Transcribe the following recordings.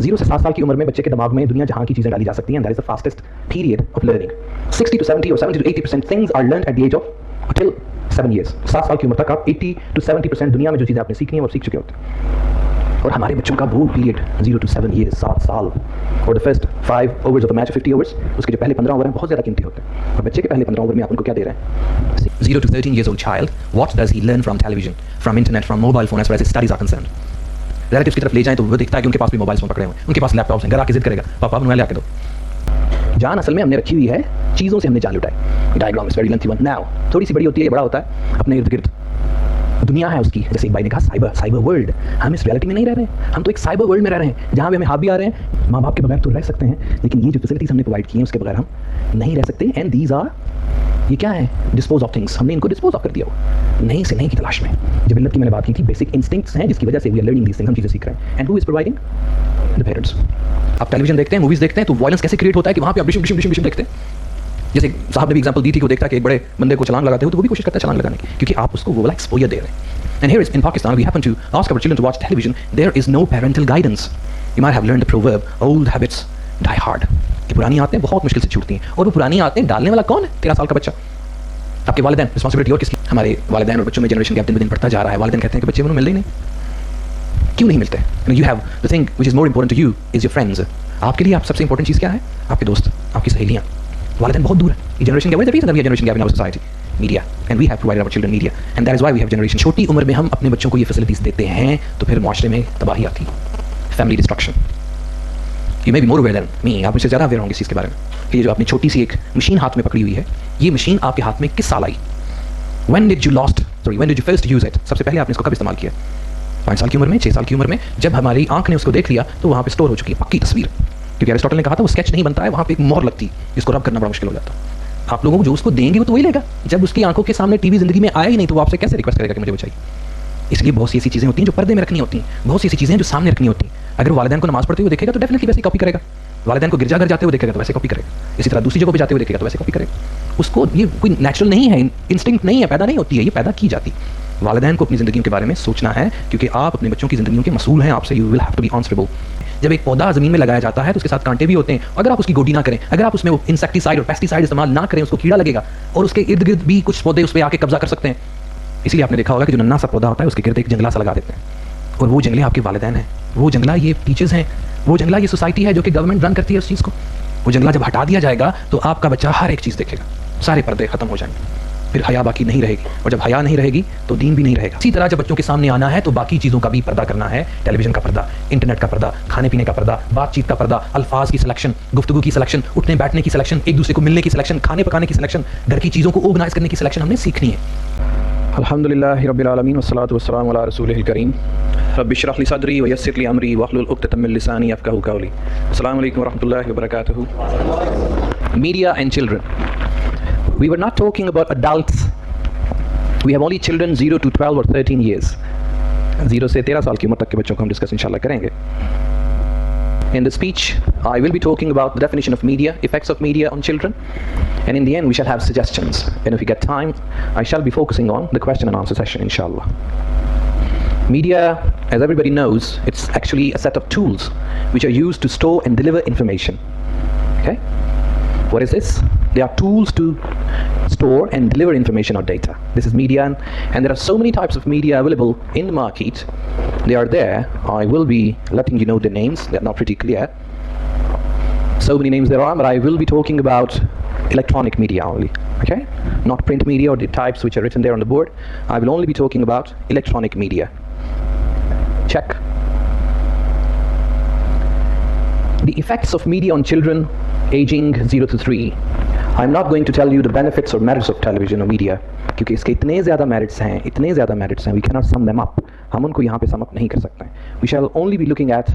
0 से 7 साल की उम्र में बच्चे के दिमाग में दुनिया जहां की चीजें डाली जा सकती हैं. That is the fastest period of learning. 60 to 70 or 70 to 80% things are learned at the age of till 7 years. 7 साल की उम्र तक आप 80 to 70% दुनिया में जो चीजें आपने सीखनी है वो सीख चुके होते हैं. और हमारे बच्चों का वो पीरियड 0 to 7 years, 7 साल, और the first 5 overs of the match, 50 overs, उसके जो पहले 15 ओवर हैं बहुत ज़्यादा कीमती होते हैं. और बच्चे के पहले 15 ओवर में आप उनको क्या दे रहे हैं? 0 to 13 years old child, what does he learn from television, from internet, from mobile phone as far as his studies are concerned? Relatives की तरफ ले जाएं तो वो देखता है कि उनके पास भी मोबाइल फोन पकड़े हुए हैं, उनके पास लैपटॉप्स हैं, घर आके जिद करेगा पापा मोबाइल ला के दो. जान असल में हमने रखी हुई है, चीज़ों से हमने जान लुटाई. Diagram is very lengthy one. Now थोड़ी सी बड़ी होती है, बड़ा होता है, अपने इर्द गिर्द दुनिया है उसकी. जैसे एक भाई ने कहा साइबर वर्ल्ड. हम इस रियलिटी में नहीं रह रहे हैं, हम तो एक साइबर वर्ल्ड में रह रहे हैं जहाँ भी हमें हाथ भी आ रहे हैं. माँ बाप के बगैर तो रह सकते हैं, लेकिन ये जो फैसिलिटीज हमने प्रोवाइड की हैं उसके बगैर हम नहीं रह सकते. एंड दीज आर, ये क्या है? Dispose of things. हमने इनको डिस्पोज ऑफ कर दिया हो नहीं से नहीं की तलाश में. जब मिल्लत की मैंने बात की थी, बेसिक इंस्टिंक्ट्स हैं जिसकी वजह से we are learning these things, हम चीज़ें सीख रहे हैं. And who is providing? The parents. आप टेलीविजन देखते हैं, मूवीज देखते हैं, तो वायलेंस कैसे क्रिएट होता है कि वहाँ पे आप डिशम डिशम डिशम डिशम देखते हैं. जैसे साहब ने भी एग्जांपल दी थी कि वो देखता है कि एक बड़े बंदे को छलांग लगाते हो तो वो भी कोशिश करता है छलांग लगाने की, क्योंकि आप उसको वो वाला एक्सपोजर दे रहे हैं. And here is in Pakistan, we happen to ask our children to watch television. There is no parental guidance. You might have learned the proverb, old habits die hard. कि पुरानी आदतें बहुत मुश्किल से छूटती हैं, और वो पुरानी आदतें डालने वाला कौन है? 13 साल का बच्चा. आपके वालिदैन. रिस्पॉन्सिबिलिटी और किसकी? हमारे वालिदैन और बच्चों में जनरेशन गैप दिन ब दिन बढ़ता जा रहा है. वालिदैन कहते हैं कि बच्चे उन्हें मिल ही नहीं. क्यों नहीं मिलते? You have the thing which is more important to you is your friends. आपके लिए आप सबसे इंपॉर्टेंट चीज़ क्या है? आपके दोस्त, आपकी सहेलियाँ. वालिदैन बहुत दूर है. ये जनरेशन गैप है, तभी generation gap in our society. Media, and we have provided our children media, and that is why we have generation. छोटी उम्र में हम अपने बच्चों को ये फैसिलिटीज देते हैं तो फिर माशरे में तबाही आती है, family destruction. You may be more aware than me. आप मुझसे ज़्यादा अवेयर होंगे इस चीज़ के बारे में कि ये जो अपनी छोटी सी एक मशीन हाथ में पकड़ी हुई है, ये मशीन आपके हाथ में किस साल आई? When did you first use it? सबसे पहले आपने इसको कब इस्तेमाल किया? 5 साल की उम्र में, 6 साल की उम्र में, जब हमारी आंख ने उसको देख लिया तो वहाँ पे स्टोर हो चुकी है पक्की तस्वीर. क्योंकि अरिस्टोटल ने कहा था वो स्केच नहीं बनता है, वहाँ पे एक मोहर लगती है जिसको रब करना बड़ा मुश्किल हो जाता है. आप लोगों को जो उसको देंगे वो तो वही लेगा. जब उसकी आंखों के सामने टीवी जिंदगी में आया ही नहीं तो वो आपसे कैसे रिक्वेस्ट करेगा कि मुझे वो चाहिए? इसलिए बहुत सी ऐसी चीज़ें होती हैं जो पर्दे में रखनी होती हैं, बहुत सी ऐसी चीज़ें जो सामने रखनी होती हैं. अगर वालिदैन को नमाज पढ़ते हुए देखेगा तो डेफिनेटली वैसे कॉपी करेगा. वालिदैन को गिरजाघर जाते हुए देखेगा तो वैसे कॉपी करेगा. इसी तरह दूसरी जगह पे जाते हुए देखेगा तो वैसे कॉपी करेगा. उसको ये कोई नेचुरल नहीं है, इंस्टिंक्ट नहीं है, पैदा नहीं होती है, ये पैदा की जाती. वालिदैन को अपनी ज़िंदगी के बारे में सोचना है, क्योंकि आप अपने बच्चों की ज़िंदगी के मसूल हैं. आपसे you will have to be answerable. जब एक पौधा ज़मीन में लगाया जाता है तो उसके साथ कांटे भी होते हैं. अगर आप उसकी गोडी ना करें, अगर आप उसमें वो इंसेक्टिसाइड और पेस्टिसाइड इस्तेमाल ना करें, उसको कीड़ा लगेगा और उसके इर्द गिर्द भी कुछ पौधे उस पर आके कब्जा कर सकते हैं. इसीलिए आपने देखा होगा कि जो नन्हा सा पौधा होता है उसके गिर्द एक जंगला सा लगा देते हैं, और वो जंगले आपके वालिदैन हैं. वो जंगला ये टीचर्स हैं, वो जंगला ये सोसाइटी है जो कि गवर्नमेंट रन करती है उस चीज़ को. वो जंगला जब हटा दिया जाएगा तो आपका बच्चा हर एक चीज़ देखेगा, सारे पर्दे खत्म हो जाएंगे, फिर हया बाकी नहीं रहेगी, और जब हया नहीं रहेगी तो दीन भी नहीं रहेगा. इसी तरह जब बच्चों के सामने आना है तो बाकी चीज़ों का भी पर्दा करना है. टेलीविजन का पर्दा, इंटरनेट का पर्दा, खाने पीने का पर्दा, बातचीत का पर्दा, अल्फाज की सिलेक्शन, गुफ्तगू की सिलेक्शन, उठने बैठने की सिलेक्शन, एक दूसरे को मिलने की सिलेक्शन, खाने पकाने की सिलेक्शन, घर की चीज़ों को ऑर्गेनाइज करने की सिलेक्शन हमने सीखनी है. अल्हम्दुलिल्लाहि रब्बिल आलमीन वस्सलातु वस्सलामु अला रसूलिहिल करीम. रब्बि इश्रह ली सदरी व यस्सिर ली अमरी वहलुल उक़दतम मिन लिसानी यफ़क़हू क़ौली. अस्सलामु अलैकुम व रहमतुल्लाहि व बरकातुहू. Media and children. We were not talking about adults. We have only children 0 to 12 or 13 years. 0 से 13 साल की उम्र तक के बच्चों को हम डिस्कस इंशाल्लाह करेंगे. In the speech, I will be talking about the definition of media, effects of media on children, and in the end we shall have suggestions. And if we get time, I shall be focusing on the question and answer session, inshallah. Media, as everybody knows, it's actually a set of tools which are used to store and deliver information. Okay? What is this? They are tools to store and deliver information or data. This is media, and there are so many types of media available in the market. They are there. I will be letting you know the names. They're not pretty clear. So many names there are, but I will be talking about electronic media only. Okay? Not print media or the types which are written there on the board. I will only be talking about electronic media. Check. The effects of media on children aging 0 to 3. I'm not going to tell you the benefits or merits of television or media, क्योंकि इसके इतने ज़्यादा merits हैं, we cannot sum them up. हम उनको यहाँ पे sum up नहीं कर सकते हैं. We shall only be looking at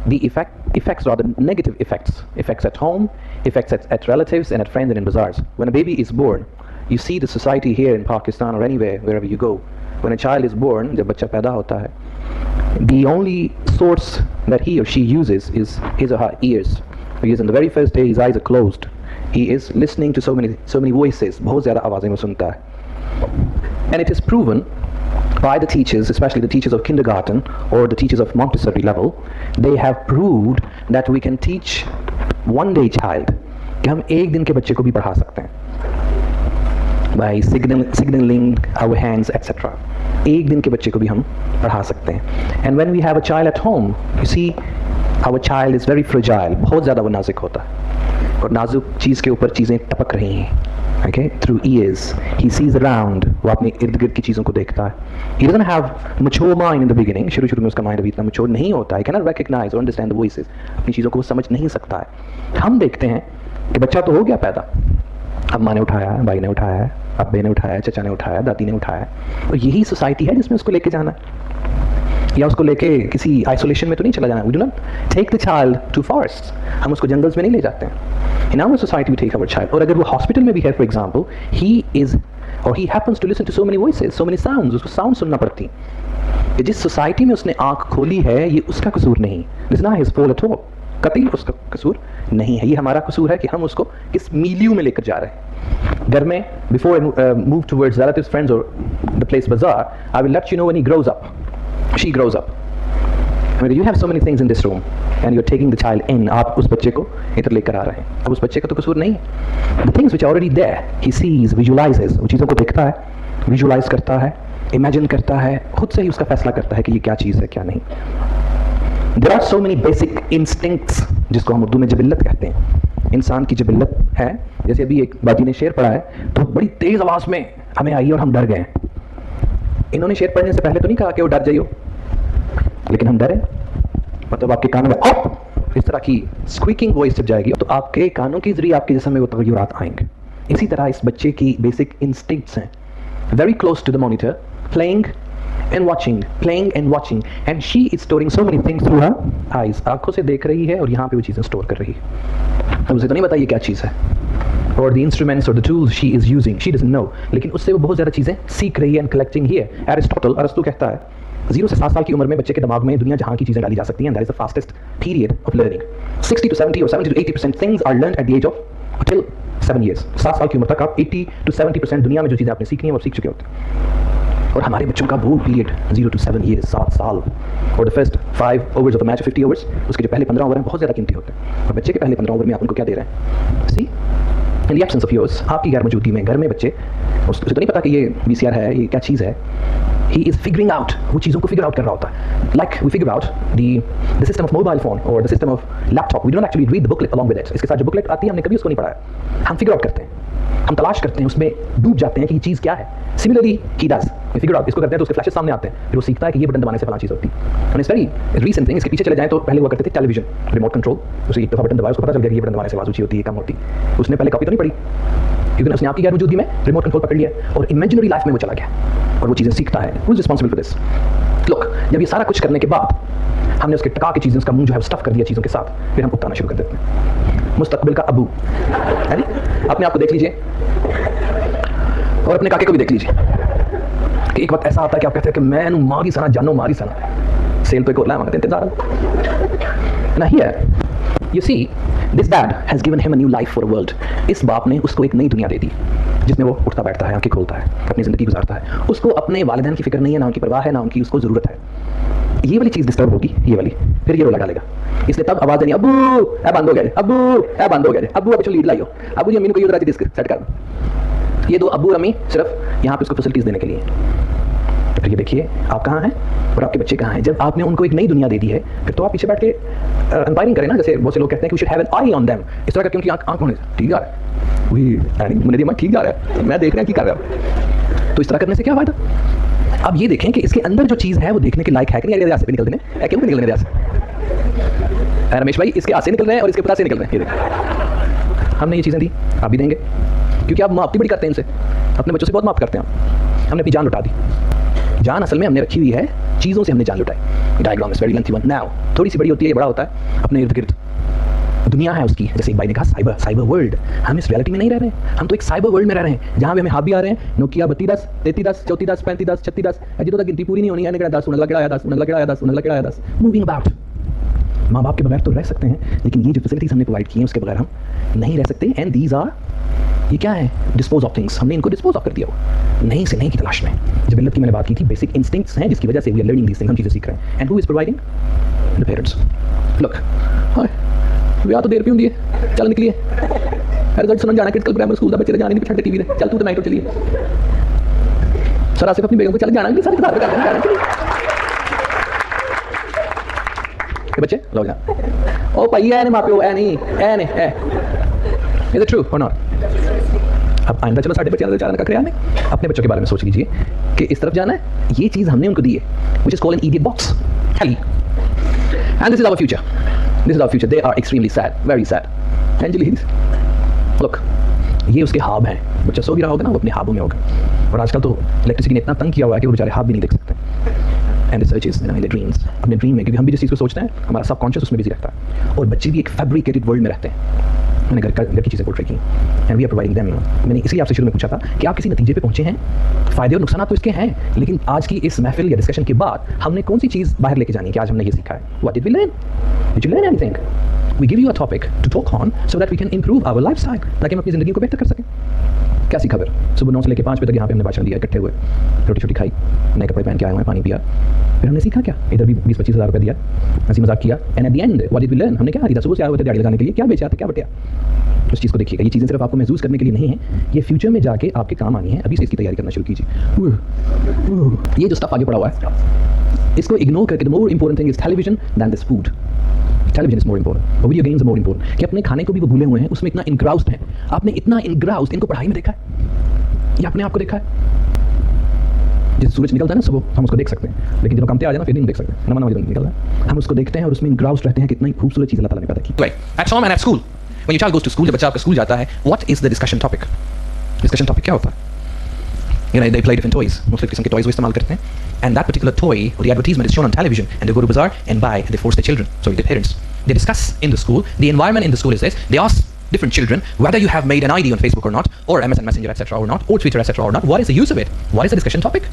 the effects rather negative effects at home, effects at relatives and at friends and in bazaars. When a baby is born, you see the society here in Pakistan or anywhere, wherever you go. When a child is born, जब बच्चा पैदा होता है, the only source that he or she uses is his or her ears. Because in the very first day his eyes are closed. He is listening to so many voices. बहुत ज़्यादा आवाज़ें वो सुनता है. And it is proven by the teachers, especially the teachers of kindergarten or the teachers of Montessori level, they have proved that we can teach one day child, कि हम एक दिन के बच्चे को भी पढ़ा सकते हैं by signaling our hands etc. एक दिन के बच्चे को भी हम पढ़ा सकते हैं. And when we have a child at home, you see our child is very fragile. बहुत ज़्यादा वो नाजुक होता है और नाजुक चीज़ के ऊपर चीज़ें टपक रही हैं. Okay, through ears, he sees around. वो अपने इर्द गिर्द की चीज़ों को देखता है. He doesn't have mature mind in the beginning. शुरू में उसका माइंड अभी इतना mature नहीं होता है. He cannot recognize or understand the voices. अपनी चीज़ों को वो समझ नहीं सकता है. हम देखते हैं कि बच्चा तो हो गया पैदा. अब माँ ने उठाया, भाई ने उठाया, अब्बे ने उठाया, चचा ने उठाया, दादी ने उठाया. और यही सोसाइटी है जिसमें उसको लेके जाना है, या उसको लेके किसी आइसोलेशन में तो नहीं चला जाना. We do not take the child to forests. हम उसको जंगल्स में नहीं ले जाते हैं. In our society we take our child. और अगर वो हॉस्पिटल में भी है, for example, he happens to listen to so many voices, so many sounds. उसको साउंड सुनना पड़ती. जिस सोसाइटी में उसने आँख खोली है, ये उसका कसूर नहीं. This is not his fault at all. कतई उसका कसूर नहीं है. ये हमारा कसूर है कि हम उसको किस मीलियू में लेकर जा रहे हैं. घर में before I move towards relatives, friends or the place bazaar, I will let you know when he grows up. She grows up. I mean, you have so many things in this room and you're taking the child in. आप उस बच्चे को इधर लेकर आ रहे हैं. अब उस बच्चे का तो कसूर नहीं है. The things which are already there, he sees, visualizes. वो चीज़ों को देखता है, visualize करता है, imagine करता है, खुद से ही उसका फैसला करता है कि ये क्या चीज़ है, क्या नहीं. There are so many basic instincts, जिसको हम उर्दू में जबिल्लत कहते हैं. इंसान की जबिल्लत है. जैसे अभी एक बाजी ने शेर पढ़ा है तो बड़ी तेज आवाज़ में हमें आई और हम डर गए. इन्होंने शेर पढ़ने से पहले तो नहीं कहा कि वो डर जाइयो, लेकिन हम डरे. मतलब आपके कानों में अप इस तरह की स्क्वीकिंग वॉइस जब जाएगी तो आपके कानों के जरिए आपके जिस्म में वो तगय्युरात आएंगे. इसी तरह इस बच्चे की बेसिक इंस्टिंक्ट्स हैं. Very close to the monitor, playing and watching and she is storing so many things through her eyes. आंखों से देख रही है और यहाँ पे वो चीज़ें स्टोर कर रही है. अब उसे तो नहीं पता ये क्या चीज़ है, or the instruments or the tools she is using, she doesn't know. लेकिन उससे वो बहुत ज़्यादा चीज़ें सीख रही है and collecting here. अरस्तु कहता है 0 से 7 साल की उम्र में बच्चे के दिमाग में दुनिया जहाँ की चीज़ें डाली जा सकती हैं. That is the fastest period of learning. 60 to 70 or 70 to 80% things are learned at the age of till 7 years. 7 साल की उम्र तक आप 80 to 70% दुनिया में जो चीज़ें आपने सीखनी है वो सीख चुके होते हैं. और हमारे बच्चों का वो पीरियड 0 to 7 years, 7 साल, और the first 5 overs of the match 50 overs, उसके जो पहले 15 ओवर हैं बहुत ज़्यादा कीमती होते हैं. और बच्चे के पहले 15 ओवर में आप उनको क्या दे रहे हैं? See in the absence of yours, आपकी गैर मौजूदगी में घर में बच्चे, उसे तो नहीं पता कि ये VCR है, ये क्या चीज़ है. ही इज़ फिगरिंग आउट, वो चीज़ों को फिगर आउट कर रहा होता है. Like we figure out the system of mobile phone और the system of laptop. We don't actually read the booklet along with it. इसके साथ जो बुकलेट आती है हमने कभी उसको नहीं पढ़ा है. हम फिगर आउट करते हैं, हम तलाश करते हैं, उसमें डूब जाते हैं कि ये चीज़ क्या है. सिमिलरली ही डज, वी फिगर आउट, इसको करते हैं तो उसके फ्लैशेस सामने आते हैं, फिर वो सीखता है कि ये बटन दबाने से फलां चीज़ होती है. And it's very recent thing. इसके पीछे चले जाएं तो पहले हुआ करते थे टेलीविजन रिमोट कंट्रोल. उसे एक दफ़ा बटन दबाया, उसको पता चल गया कि ये बटन दबाने से आवाज़ ऊँची होती है, कम होती है. उसने पहले कॉपी तो नहीं पढ़ी, क्योंकि उसने आपकी गैर मौजूदगी में रिमोट कंट्रोल पकड़ लिया और इमेजिनरी लाइफ में वो चला गया और वो चीज़ें सीखता है. Who is responsible for this? Look, जब ये सारा कुछ करने के बाद हमने उसके टका की चीज़ें, उसका मुंह जो है स्टफ कर दिया चीज़ों के साथ, फिर हम उगताना शुरू कर देते हैं. मुस्तकबिल का अबू है नी. अपने आप को देख लीजिए और अपने काके को भी देख लीजिए कि एक वक्त ऐसा आता है कि आप कहते हैं कि मैं मारी सना जानो मारी सना सेल पे को ला मांगते इंतजार ना. Here you see this dad has given him a new life for a world. इस बाप ने उसको एक नई दुनिया दे दी जिसमें वो उठता बैठता है, आंखें खोलता है, अपनी ज़िंदगी गुजारता है. उसको अपने वालिदैन की फिक्र नहीं है, ना उनकी परवाह है, ना उनकी उसको ज़रूरत है. ये वाली चीज़ डिस्टर्ब होगी, ये वाली, फिर ये रोला डालेगा. इसलिए तब आवाज़ देनी, अबू ए बंद हो गया, अबू ए बंद हो गया, अबू अब लीड लाइयो, अबू जी अम्मी को ये उधर डिस्क सेट कर. ये दो अबू अम्मी सिर्फ यहाँ पे उसको फैसिलिटीज़ देने के लिए. तो फिर ये देखिए आप कहाँ हैं और आपके बच्चे कहाँ हैं. जब आपने उनको एक नई दुनिया दे दी है, फिर तो आप पीछे बैठ के एम्पायरिंग करें ना. जैसे बहुत से लोग कहते हैं कि we should have an eye on them. इस तरह करके उनकी आँख होने ठीक जा रहा है, वही मुझे ठीक जा रहा है, मैं देख रहा है कि कर रहा है. तो इस तरह करने से क्या फायदा? अब ये देखें कि इसके अंदर जो चीज़ है वो देखने के लायक है कि नहीं. अरे से भी निकल देने, क्यों निकल देने से? रमेश भाई इसके हाथ से निकल रहे हैं और इसके पता से निकल रहे हैं. ये देखें, हमने ये चीज़ें दी, आप भी देंगे, क्योंकि आप माफ़ी बड़ी करते हैं इनसे. अपने बच्चों से बहुत माफ़ करते हैं आप. हमने अपनी जान लुटा दी. जान असल में हमने रखी हुई है, चीज़ों से हमने जान लुटाई. Diagram is very lengthy one. Now थोड़ी सी बड़ी होती है, ये बड़ा होता है. अपने इर्द गिर्द दुनिया है उसकी, जैसे एक भाई ने कहा साइबर वर्ल्ड. हम इस रियलिटी में नहीं रह रहे हैं, हम तो एक साइबर वर्ल्ड में रह रहे हैं जहाँ पे हमें हाथ भी आ रहे हैं. नोकिया 3210, 3310, 3410, 3510, 3610, जितों तक गिनती पूरी नहीं होनी है. 10 उनगला 10 मूविंग अबाउट. माँ बाप के बगैर तो रह सकते हैं, लेकिन ये जो फैसिलिटीज हमने प्रोवाइड की हैं उसके बगैर हम नहीं रह सकते. एंड दीज आर, ये क्या है? Dispose of things. हमने इनको डिस्पोज ऑफ कर दिया हो नहीं से नहीं की तलाश में. जब इल्लत की मैंने बात की थी, बेसिक इंस्टिंक्ट्स हैं जिसकी वजह से we are learning these things, हम चीज़ें सीख रहे हैं. And who is providing? The parents. Look, हाँ ਵਿਆਹ तो देर भी होंगी है, चल निकलिए रिजल्ट सुनने जाना क्रिटिकल प्राइमरी स्कूल का बच्चे जाने नहीं पछाड़ते टीवी ने, चल तू तो नाइट हो चलिए सर आसिफ अपनी बेगम को चल जाना नहीं सारे इंतजार कर रहे हैं बच्चे लो जा ओ भाई ऐ ने मापियो ऐ नहीं ऐ ने ऐ इज इट ट्रू और नॉट। अब आइंदा चलो साढ़े बच्चे विचार का ख्याल नहीं, अपने बच्चों के बारे में सोच लीजिए कि इस तरफ जाना है, ये चीज़ हमने उनको दी है which is called an idiot box हेली and this is our future, this is our future. They are extremely sad, very sad. एंजली लुक ये उसके हाब हैं, बच्चा सो भी रहा होगा ना वो अपने हाबों में होगा, और आजकल तो इलेक्ट्रिसिटी ने इतना तंग किया हुआ है कि वो बेचारे हाब भी नहीं देख सकते। And researches in their dreams, अपने ड्रीम में, क्योंकि हम भी जिस चीज़ को सोचते हैं हमारा सबकॉन्शियस उसमें बिजी रहता है, और बच्चे भी एक फैब्रिकेटेड वर्ल्ड में रहते हैं। मैंने घर की चीज़ें पोर्ट्रे की and we are providing them. मैंने इसलिए आपसे शुरू में पूछा था कि आप किसी नतीजे पे पहुंचे हैं, फ़ायदे और नुकसान तो इसके हैं, लेकिन आज की इस महफिल या डिस्कशन के बाद हमने कौन सी चीज़ बाहर लेके जानी है कि आज हमने ये सीखा है। What did we learn? Did you learn anything? We give you a topic to talk on so that we can improve our lifestyle, ताकि हम अपनी ज़िंदगी को बेहतर कर सकें। क्या सीखा फिर? सुबह 9 से लेकर 5 बजे तक यहाँ पे हमने भाषण दिया, इकट्ठे हुए, रोटी छोटी खाई, नए कपड़े पहन के आए हुए हैं, पानी पिया, फिर हमने सीखा क्या? इधर भी 20-25 हज़ार रुपये दिया, हंसी मजाक किया, and at the end what did we learn? हमने क्या खरीदा? सुबह से आए हुए थे दाढ़ी लगाने के लिए, क्या बेचा था, क्या बटिया? उस चीज़ को देखिएगा। ये चीज़ें सिर्फ आपको महसूस करने के लिए नहीं है, ये फ्यूचर में जाके आपके काम आनी है। अभी से इसकी तैयारी करना शुरू कीजिए। ये जो स्टफ आगे पड़ा हुआ है इसको इग्नोर करके, the more important thing is television than this food. Television is more important और video games are more important, कि अपने खाने को भी वो भूले हुए हैं, उसमें इतना इनग्राउस्ड हैं। आपने इतना इनग्राउस्ड इनको पढ़ाई में देखा है या अपने आप को देखा है? जिस सूरज निकलता है ना सुबह हम उसको देख सकते हैं, लेकिन जब कामते आ जाए ना फिर नहीं देख सकते, नवा नवा जब निकलता है हम उसको देखते हैं और उसमें इनग्राउस्ड रहते हैं। कितना ही खूबसूरत चीज़ अल्लाह ताला ने पैदा की। At home and at school, when your child goes to school, जब बच्चा आपका स्कूल जाता है, what is the discussion topic? Discussion topic क्या होता है? They play different toys, मुख्तलिफ किस्म के टॉयज वो इस्तेमाल करते हैं, and that particular toy or the advertisement is shown on television, and they go to bazaar and buy, and they force their children, sorry, their parents. They discuss in the school, the environment in the school is this, they ask different children whether you have made an ID on Facebook or not, or MSN Messenger etc. or not, or Twitter etc. or not, what is the use of it? What is the discussion topic?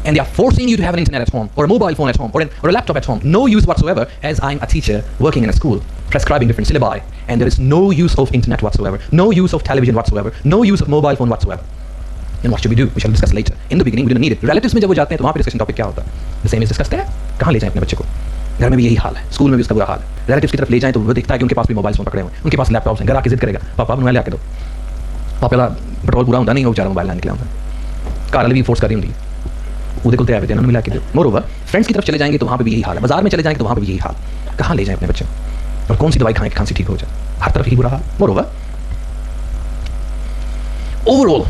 And they are forcing you to have an internet at home, or a mobile phone at home, or a laptop at home. No use whatsoever, as I'm a teacher working in a school, prescribing different syllabi, and there is no use of internet whatsoever, no use of television whatsoever, no use of mobile phone whatsoever. And what should we do? We shall discuss later. In the beginning we didn't need it. Relatives में जब वो जाते हैं तो वहाँ पे discussion topic क्या होता है? The same is discussed there. कहाँ ले जाएं अपने बच्चे को? घर में भी यही हाल है, स्कूल में भी उसका बुरा हाल है। रिलेटिव्स की तरफ ले जाएं तो वो देखता है कि उनके पास भी मोबाइल फोन पकड़े हुए हैं, उनके पास लैपटॉप्स हैं, घर आके जिद करेगा पापा मोबाइल आके दो। पापा का पेट्रोल पूरा होता नहीं, वो बेचारा मोबाइल लाने निकला होता है, कार वाले भी फोर्स कर रही होंगी, वो देखते हैं मिला के दो। मोर ओवर फ्रेंड्स की तरफ चले जाएंगे तो वहाँ पे भी यही हाल है, बाजार में चले जाएंगे तो वहाँ पे भी यही हाल। कहाँ ले जाएं अपने बच्चे और कौन सी दवाई खाएं कि खांसी ठीक हो जाए? हर तरफ ही बुरा हाल। More over overall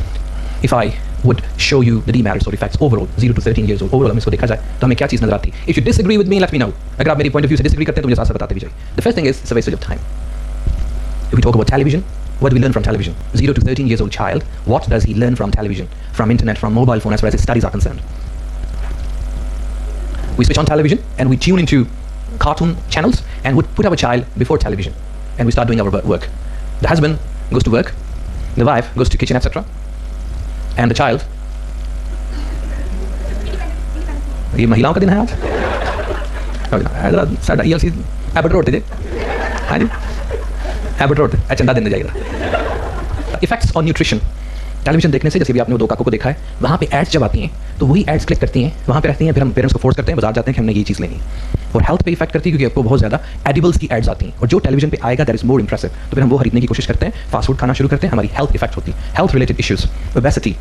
if I would show you the demerits or effects overall 0 to 13 years old overall, हम इसको देखा जाए तो हमें क्या चीज़ नजर आती है? If you disagree with me, let me know. अगर आप मेरी point of view से disagree करते हैं तो मुझे साथ साथ बताते भी जाइए। The first thing is it's a wastage of time. If we talk about television, what do we learn from television? 0 to 13 years old child, what does he learn from television, from internet, from mobile phone, as far as his studies are concerned? We switch on television and we tune into cartoon channels and would put our child before television and we start doing our work. The husband goes to work, the wife goes to kitchen etc. and the child, ये महिलाओं का दिन है आज साडा ELC Abbott road थे हाँ जी Abbott road चंदा देने जाएगा। इफेक्ट्स ऑन न्यूट्रिशन, टेलीविजन देखने से जैसे भी आपने वो 2 काकों को देखा है, वहाँ पे एड्स जब आती हैं तो वही एड्स क्लिक करती हैं, वहाँ पे रहती हैं, फिर हम पेरेंट्स को फोर्स करते हैं, बाजार जाते हैं कि हमने ये चीज़ लेनी है, और हेल्थ पे इफेक्ट करती है क्योंकि आपको बहुत ज़्यादा एडिबल्स की एड्स आती हैं, और जो टेलीविजन पे आएगा दैट इज मोर इंप्रेसिव, तो फिर हम वो खरीदने की कोशिश करते हैं, फास्ट फूड खाना शुरू करते हैं, हमारी हेल्थ इफेक्ट होती है, हेल्थ रिलेटेड इशूज़, ओबेसिटी।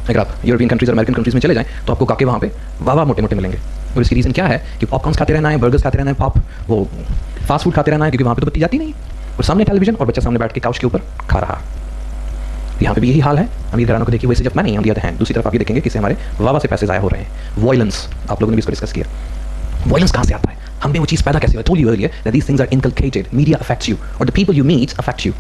अगर आप यूरोपियन कंट्रीज और अमेरिकन कंट्रीज में चले जाएं तो आपको काके वहाँ पे वाह मोटे मोटे मिलेंगे, और इसकी रीज़न क्या है कि पॉपकॉर्न्स खाते रहना है, बर्गर्स खाते रहना है, पॉप वो फास्ट फूड खाते रहना है, क्योंकि वहाँ पे तो बत्ती जाती नहीं, और सामने टेलीविजन और बच्चा सामने बैठ के काउच के ऊपर खा रहा। यहाँ पे भी यही हाल है। अमीर घरानों को देखिए वैसे जब मैं नहीं दिया है, दूसरी तरफ आप ये देखेंगे किसी हमारे वाह से पैसे ज़ाया हो रहे हैं। वॉयलेंस, आप लोगों ने भी इसको डिस्कस किया, वॉयलेंस कहाँ से आता है, हमने वो चीज़ पैदा कैसे? Told you earlier that these things are inculcated, media affects you और the people you meet affects you,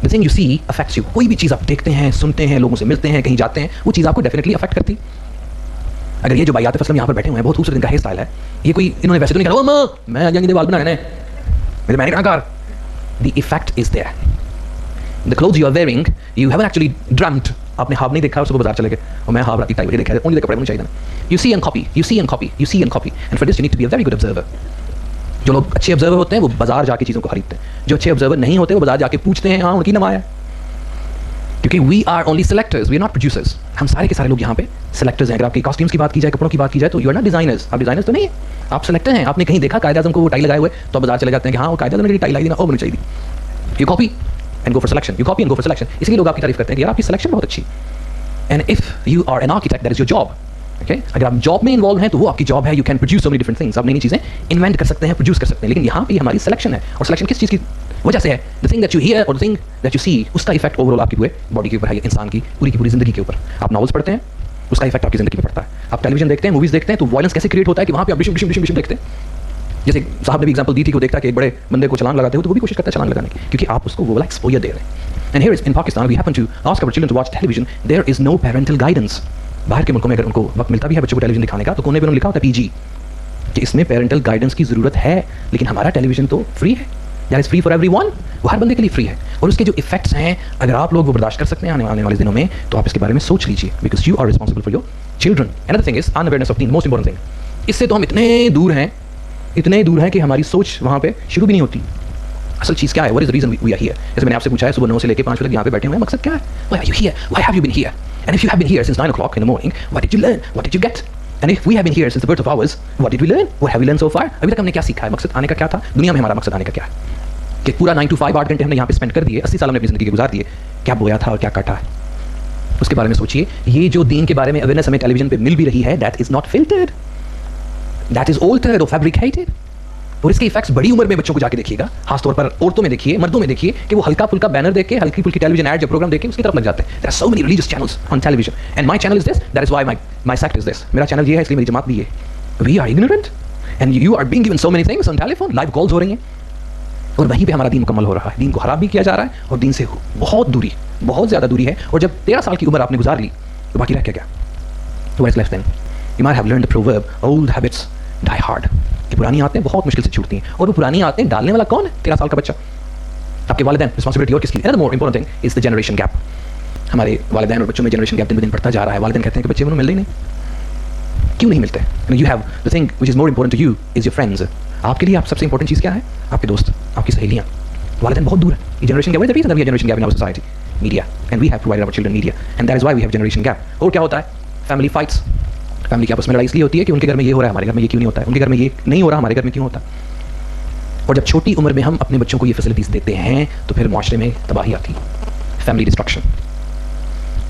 the thing you see affects you. कोई भी चीज़ आप देखते हैं, सुनते हैं, लोगों से मिलते हैं, कहीं जाते हैं, वो चीज़ आपको डेफिनेटली अफेक्ट करती। अगर ये जो भाई आतिफ असलम यहाँ पर बैठे हुए हैं, बहुत खूबसूरत इनका हेयर स्टाइल है, ये कोई इन्होंने वैसे तो नहीं कहा मैं जाएंगे बाल बनाने मेरे, मैंने कहा car, the effect is there. The clothes you are wearing, you haven't actually dreamt. आपने हाब नहीं देखा और सुबह बाजार चले गए और मैं हाब रात 2 बजे देखा, only the कपड़े मुझे चाहिए ना। You see and copy, you see and copy, you see and copy, and for this you need to be a very good observer. जो लोग अच्छे ऑब्जर्वर होते हैं वो बाजार जाके चीज़ों को खरीदते हैं, जो अच्छे ऑब्जर्वर नहीं होते वो बाजार जाके पूछते हैं, हाँ उनकी नमाया है, क्योंकि we are only selectors, we are not producers। हम सारे के सारे लोग यहाँ पे सेलेक्टर्स हैं। अगर आपकी कॉस्ट्यूम्स की बात की जाए, कपड़ों की बात की जाए, तो यू आर नॉट डिजाइनर्स। आप डिजाइनर्स तो नहीं है, आप सेलेक्टर हैं। आपने कहीं देखा कायदे आज़म को वो टाई लगाए हुए, तो बाजार चले जाते हैं कि हाँ वो कायदे आज़म ने टाई लाई ना, ओ मुझे चाहिए। You copy and go for selection, you copy and go for selection. इसलिए लोग आपकी तारीफ करते हैं कि यार आपकी सिलेक्शन बहुत अच्छी। And if you are an architect, that is your job. Okay, अगर आप जॉब में इन्वॉल्व हैं तो वो आपकी जॉब है। You can produce so many different things, आप नई नई चीजें इन्वेंट कर सकते हैं, प्रोड्यूस कर सकते हैं। लेकिन यहाँ पे हमारी सिलेक्शन है, और सिलेक्शन किस चीज़ की वजह से है? The thing that you here और the thing that you see, उसका इफेक्ट ओवरऑल आपकी पूरे बॉडी के ऊपर है, इंसान की पूरी जिंदगी के ऊपर। आप नॉवेल्स पढ़ते हैं, उसका इफेक्ट आपकी जिंदगी में पड़ता है। आप टेलीविजन देखते हैं, मूवीज देखते हैं, तो वायलेंस कैसे क्रिएट होता है कि वहाँ पे आप डिशम डिशम डिशम डिशम देखते हैं। जैसे साहब ने भी एग्जांपल दी थी कि वो देखता है कि एक बड़े बंदे को छलांग लगाते हो, तो वो भी कोशिश करता है छलांग लगाने की, क्योंकि आप उसको वो वाला एक्सपोजर दे रहे हैं। And here is in Pakistan we happen to ask our children to watch television, there is no parental guidance. बाहर के मुल्कों में अगर उनको वक्त मिलता भी है बच्चों को टेलीविजन दिखाने का, तो कोने पे उन्होंने लिखा होता है पीजी, कि इसमें पेरेंटल गाइडेंस की जरूरत है। लेकिन हमारा टेलीविजन तो फ्री है, that is free for everyone, वो हर बंदे के लिए फ्री है। और उसके जो इफेक्ट्स हैं, अगर आप लोग वो बर्दाश्त कर सकते हैं आने वाले दिनों में, तो आप इसके बारे में सोच लीजिए, because you are responsible for your children. Another thing is unawareness of the most important thing. इससे तो हम इतने दूर हैं कि हमारी सोच वहाँ पे शुरू भी नहीं होती। असल चीज़ क्या है? What is the reason we are here? जैसे मैंने आपसे पूछा है, सुबह 9 से लेकर 5 बजे तक यहाँ पे बैठे हुए हैं, मकसद क्या है? Why are you here? Why have you been here? And if you have been here since 9 o'clock in the morning, what did you learn? What did you get? And if we have been here since the birth of ours, what did we learn? What have we learned so far? अभी तक हमने क्या सीखा है? मकसद आने का क्या था? दुनिया में हमारा मकसद आने का क्या है? कि पूरा 9 to 5 8 घंटे हमने यहाँ पे स्पेंड कर दिए, 80 साल हमने अपनी जिंदगी के गुजार दिए, क्या बोया था और क्या काटा है? उसके बारे में सोचिए। ये जो दीन के बारे में अवेयरनेस हमें टेलीविजन पे मिल भी रही है, that is not filtered, that is altered और फैब्रिकेटेड। और इसके इफेक्ट्स बड़ी उम्र में बच्चों को जाके देखिएगा, खासतौर पर औरतों में देखिए, मर्दों में देखिए, कि वो हल्का फुल्का बैनर देख के, हल्की फुल्की टेलीविजन एड या प्रोग्राम देख के उसकी तरफ लग जाते हैं। There are so many religious channels on television and my channel is this, that is why my sect is this. मेरा चैनल ये है, इसलिए मेरी जमात भी है। We are ignorant and you are being given so many things on telephone, live calls हो रही हैं, और वहीं पे हमारा दीन मुकम्मल हो रहा है। दीन को खराब भी किया जा रहा है और दीन से बहुत दूरी, बहुत ज़्यादा दूरी है। और जब 13 साल की उम्र आपने गुजार ली, तो बाकी रह क्या? तो what is left then? You might have learned the proverb, old habits die hard, कि पुरानी आदतें बहुत मुश्किल से छूटती हैं। और वो पुरानी आदतें डालने वाला कौन है? 13 साल का बच्चा, आपके वालिदैन। रिस्पॉन्सिबिलिटी और किसकी? And the more important thing is the generation gap. हमारे वालिदैन और बच्चों में जनरेशन गैप दिन ब दिन बढ़ता जा रहा है। वालिदैन कहते हैं कि बच्चे उन्हें मिल ही नहीं, क्यों नहीं मिलते? You have the thing which is more important to you is your friends. आपके लिए आप सबसे इंपॉर्टेंट चीज़ क्या है? आपके दोस्त, आपकी सहेलियाँ। वालिदैन बहुत दूर है। ये generation gap, the reason that we have generation gap in our society, media, and we have provided our children media, and that is why we have generation gap. और क्या होता है? Family fights. फैमिली की आपस में लड़ाई इसलिए होती है कि उनके घर में ये हो रहा है, हमारे घर में ये क्यों नहीं होता है, उनके घर में ये नहीं हो रहा, हमारे घर में क्यों होता है। और जब छोटी उम्र में हम अपने बच्चों को ये फैसिलिटीज देते हैं, तो फिर माशरे में तबाही आती है, family destruction.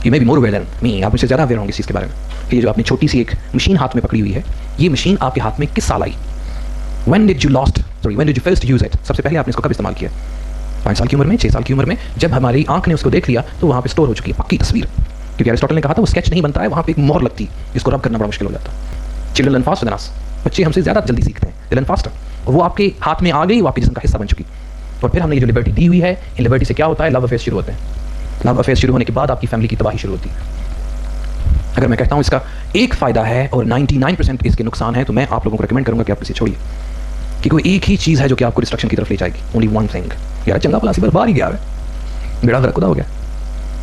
You may be more aware than me, आप मुझसे ज़्यादा अवेयर होंगे इस चीज़ के बारे में कि ये जो आपने छोटी सी एक मशीन हाथ में पकड़ी हुई है, ये मशीन आपके हाथ में किस साल आई? When did you first use it? सबसे पहले आपने इसको कब इस्तेमाल किया? 5 साल की उम्र में, 6 साल की उम्र में, जब हमारी आंख ने उसको देख लिया, तो वहाँ पे स्टोर हो चुकी है पक्की तस्वीर। क्योंकि अरिस्टोटल ने कहा था वो स्केच नहीं बनता है, वहाँ पे एक मोहर लगती है, जिसको रब करना बड़ा मुश्किल हो जाता है। Children learn faster than us, बच्चे हमसे ज़्यादा जल्दी सीखते हैं, दे लर्न फास्टर। और वो आपके हाथ में आ गई, वो आपके जिस्म का हिस्सा बन चुकी। और फिर हमने ये जो लिबर्टी दी हुई है, इन लिबर्टी से क्या होता है? लव अफेयर्स शुरू होते हैं। लव अफेयर्स शुरू होने के बाद आपकी फैमिली की तबाही शुरू होती है। अगर मैं कहता हूँ इसका एक फ़ायदा है और 99% इसके नुकसान है, तो मैं आप लोगों को रिकमेंड करूँगा कि आप इसे छोड़िए। कि कोई एक ही चीज़ है जो कि आपको डिस्ट्रक्शन की तरफ ले जाएगी, ओनली वन थिंग। यार चंगा भला सी बार ही गया है, बेड़ा गर्क खुदा हो गया।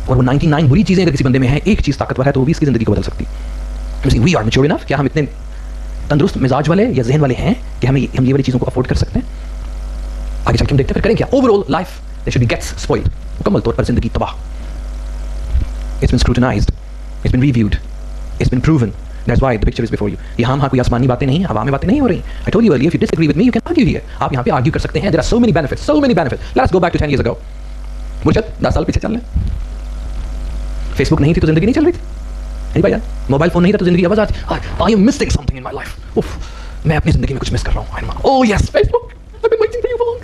और वो 99 बुरी चीज़ें अगर किसी बंदे में है, एक चीज़ ताकतवर है, तो वो भी इसकी ज़िंदगी को बदल सकती है। वी आर मैच्योर इनफ, क्या हम इतने तंदुरुस्त मिजाज वाले या जहन वाले हैं कि हम ये वाली चीज़ों को अफोर्ड कर सकते हैं? आगे चल के हम देखते हैं फिर करें क्या। Overall life they should be gets spoiled, मुकम्मल तौर पर जिंदगी तबाह। It's been scrutinised, it's been reviewed, it's been proven, that's why the picture is before you. यहाँ कोई आसमानी बातें नहीं, हवा में बातें नहीं हो रही। I told you earlier, if you disagree with me you can argue here. आप यहाँ पे आर्ग्यू कर सकते हैं। There are so many benefits, so many benefits. Let's go back to 10 years ago। मुझे 10 साल पीछे चल रहे। फेसबुक नहीं थी तो जिंदगी नहीं चल रही थी, नहीं भाई। मोबाइल फोन नहीं था तो जिंदगी आवाज आती, I am missing something in my life. उफ, मैं अपनी जिंदगी में कुछ मिस कर रहा हूँ। Oh yes, Facebook, I been waiting for you for long.